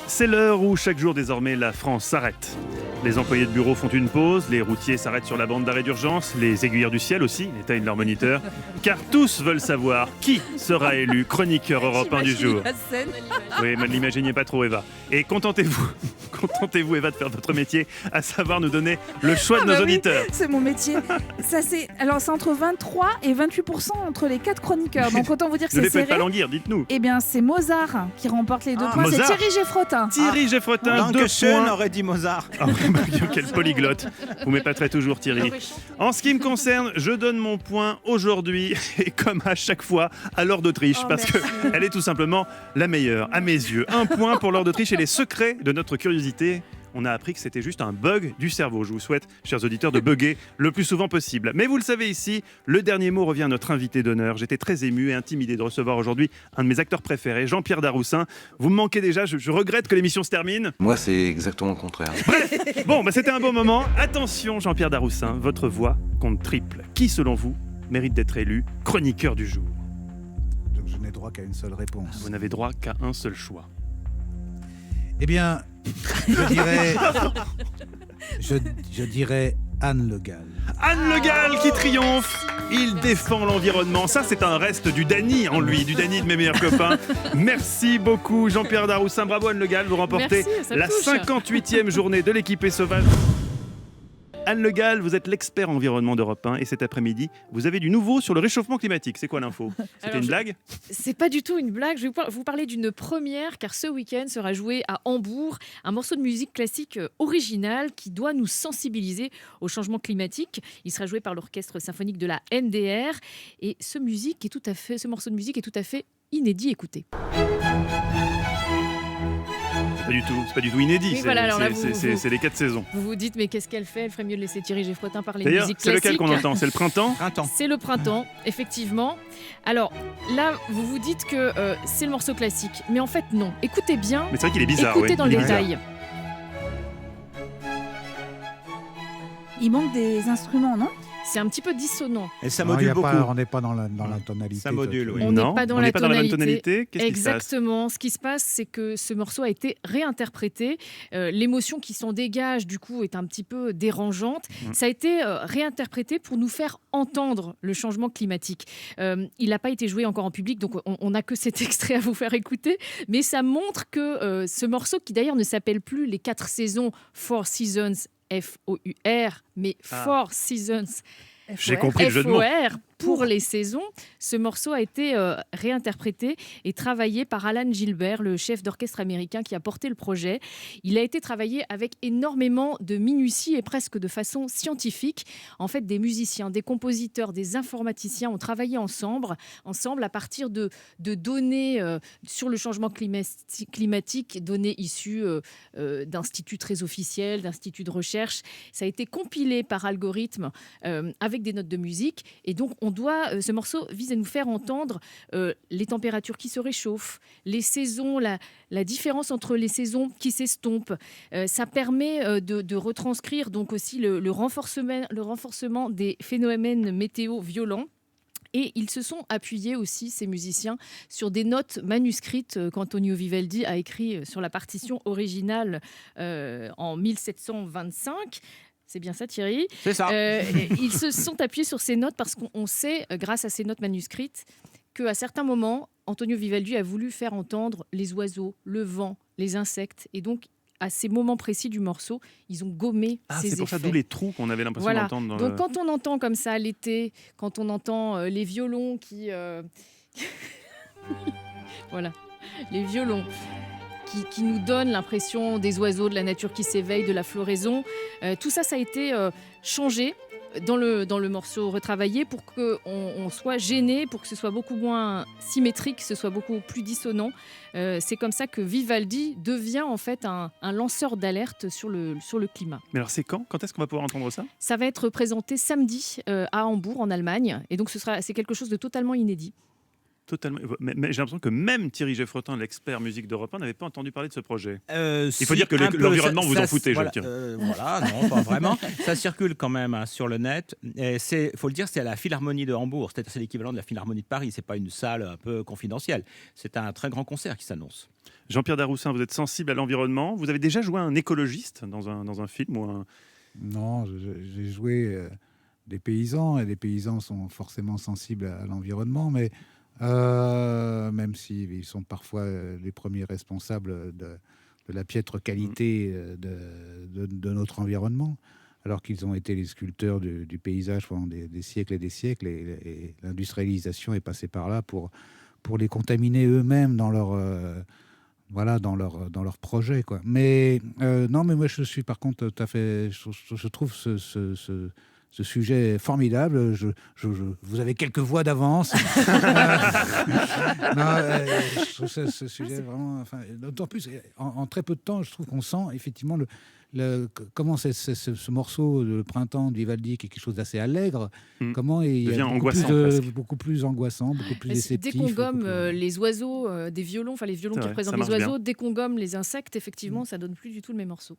C'est l'heure où chaque jour désormais la France s'arrête. Les employés de bureau font une pause, les routiers s'arrêtent sur la bande d'arrêt d'urgence, les aiguilleurs du ciel aussi éteignent leur moniteur, car tous veulent savoir qui sera élu chroniqueur européen du jour. Oui, ne l'imaginez pas trop, Eva. Et contentez-vous, Eva, de faire votre métier, à savoir nous donner le choix de nos auditeurs. Oui, c'est mon métier. C'est entre 23 et 28% entre les 4 chroniqueurs. Donc autant vous dire que Ne c'est les faites serré. pas languir, dites-nous. Eh bien, c'est Mozart qui remporte les 2 points. Mozart. C'est Thierry Geffrotin. Thierry Geffrotin, 2 Dankeschön points. aurait dit Mozart. Oh, quel polyglotte. Vous m'épaterez toujours, Thierry. En ce qui me concerne, je donne mon point aujourd'hui, et comme à chaque fois, à Laure d'Autriche, parce qu'elle est tout simplement la meilleure, à mes yeux. 1 point pour Laure d'Autriche et les secrets de notre curiosité. On a appris que c'était juste un bug du cerveau. Je vous souhaite, chers auditeurs, de bugger le plus souvent possible. Mais vous le savez ici, le dernier mot revient à notre invité d'honneur. J'étais très ému et intimidé de recevoir aujourd'hui un de mes acteurs préférés, Jean-Pierre Daroussin. Vous me manquez déjà, je regrette que l'émission se termine. Moi, c'est exactement le contraire. Bon, c'était un bon moment. Attention, Jean-Pierre Daroussin, votre voix compte triple. Qui, selon vous, mérite d'être élu chroniqueur du jour? Donc je n'ai droit qu'à une seule réponse. Vous n'avez droit qu'à un seul choix. Eh bien, je dirais Anne Le Gall. Anne Le Gall qui triomphe. Il défend l'environnement. Ça, c'est un reste du Dany en lui, du Dany de mes meilleurs copains. Merci beaucoup, Jean-Pierre Daroussin. Bravo, Anne Le Gall. Vous remportez la 58e journée de l'équipée sauvage. Anne Le Gall, vous êtes l'expert environnement d'Europe 1 et cet après-midi, vous avez du nouveau sur le réchauffement climatique. C'est quoi l'info? C'était une blague? C'est pas du tout une blague. Je vais vous parler d'une première, car ce week-end sera joué à Hambourg un morceau de musique classique original qui doit nous sensibiliser au changement climatique. Il sera joué par l'orchestre symphonique de la NDR et ce morceau de musique est tout à fait inédit. Écoutez. C'est pas du tout inédit. Oui, voilà, alors là, c'est les 4 saisons. Vous vous dites, mais qu'est-ce qu'elle fait? Elle ferait mieux de laisser Thierry Geffrotin parler de D'ailleurs, musique c'est classique. lequel qu'on entend? C'est le printemps? C'est le printemps, effectivement. Alors là, vous vous dites que c'est le morceau classique. Mais en fait, non. Écoutez bien. Mais c'est vrai qu'il est bizarre. Écoutez oui. dans le détail. Il manque des instruments, non? C'est un petit peu dissonant. Et ça Non, module y a beaucoup. pas- on n'est pas dans la tonalité. Ça module, oui. On Non, n'est pas dans on la n'est pas dans la bonne tonalité. tonalité. Qu'est-ce qui se passe? Exactement. Ce qui se passe, c'est que ce morceau a été réinterprété. L'émotion qui s'en dégage, du coup, est un petit peu dérangeante. Ça a été réinterprété pour nous faire entendre le changement climatique. Il n'a pas été joué encore en public, donc on n'a que cet extrait à vous faire écouter. Mais ça montre que ce morceau, qui d'ailleurs ne s'appelle plus les 4 saisons, Four Seasons, F-O-U-R, mais Four Seasons. J'ai compris le jeu de mots. FOR pour les saisons. Ce morceau a été réinterprété et travaillé par Alan Gilbert, le chef d'orchestre américain qui a porté le projet. Il a été travaillé avec énormément de minutie et presque de façon scientifique. En fait, des musiciens, des compositeurs, des informaticiens ont travaillé ensemble à partir de données sur le changement climatique, données issues d'instituts très officiels, d'instituts de recherche. Ça a été compilé par algorithme avec des notes de musique. Et donc, ce morceau vise à nous faire entendre les températures qui se réchauffent, les saisons, la différence entre les saisons qui s'estompent. Ça permet de retranscrire donc aussi le renforcement des phénomènes météo violents. Et ils se sont appuyés aussi, ces musiciens, sur des notes manuscrites qu'Antonio Vivaldi a écrites sur la partition originale en 1725. C'est bien ça, Thierry? C'est ça. Ils se sont appuyés sur ces notes parce qu'on sait, grâce à ces notes manuscrites, qu'à certains moments, Antonio Vivaldi a voulu faire entendre les oiseaux, le vent, les insectes. Et donc, à ces moments précis du morceau, ils ont gommé ces effets. C'est pour ça, d'où les trous qu'on avait l'impression d'entendre. Donc, quand on entend comme ça l'été, quand on entend les violons qui... voilà, les violons... Qui nous donne l'impression des oiseaux, de la nature qui s'éveille, de la floraison. Tout ça, ça a été changé dans le morceau retravaillé pour qu'on soit gêné, pour que ce soit beaucoup moins symétrique, que ce soit beaucoup plus dissonant. C'est comme ça que Vivaldi devient en fait un lanceur d'alerte sur le climat. Mais alors c'est quand est-ce qu'on va pouvoir entendre ça? Ça va être présenté samedi à Hambourg, en Allemagne. Et donc c'est quelque chose de totalement inédit. totalement. Mais j'ai l'impression que même Thierry Geffrotin, l'expert musique d'Europe 1, n'avait pas entendu parler de ce projet. Il faut dire que l'environnement, vous en foutez, je tiens. Voilà, non, pas vraiment. Ça circule quand même sur le net. Il faut le dire, c'est à la Philharmonie de Hambourg. C'est l'équivalent de la Philharmonie de Paris. C'est pas une salle un peu confidentielle. C'est un très grand concert qui s'annonce. Jean-Pierre Daroussin, vous êtes sensible à l'environnement. Vous avez déjà joué un écologiste dans un film ou un... Non, j'ai joué des paysans, et les paysans sont forcément sensibles à l'environnement, mais même s'ils sont parfois les premiers responsables de la piètre qualité de notre environnement, alors qu'ils ont été les sculpteurs du paysage pendant des siècles et des siècles, et l'industrialisation est passée par là pour les contaminer eux-mêmes dans leur... dans leur projet, quoi. Mais non, mais moi je suis par contre tout à fait. Je trouve ce sujet formidable. Vous avez quelques voix d'avance. Je trouve ce sujet vraiment. Enfin, d'autant plus en très peu de temps, je trouve qu'on sent effectivement comment ce morceau de Printemps de Vivaldi, qui est quelque chose d'assez allègre, comment il devient beaucoup plus angoissant, beaucoup plus déceptif. Dès qu'on gomme les oiseaux des violons, enfin les violons qui représentent les oiseaux, dès qu'on gomme les insectes, effectivement, ça donne plus du tout le même morceau.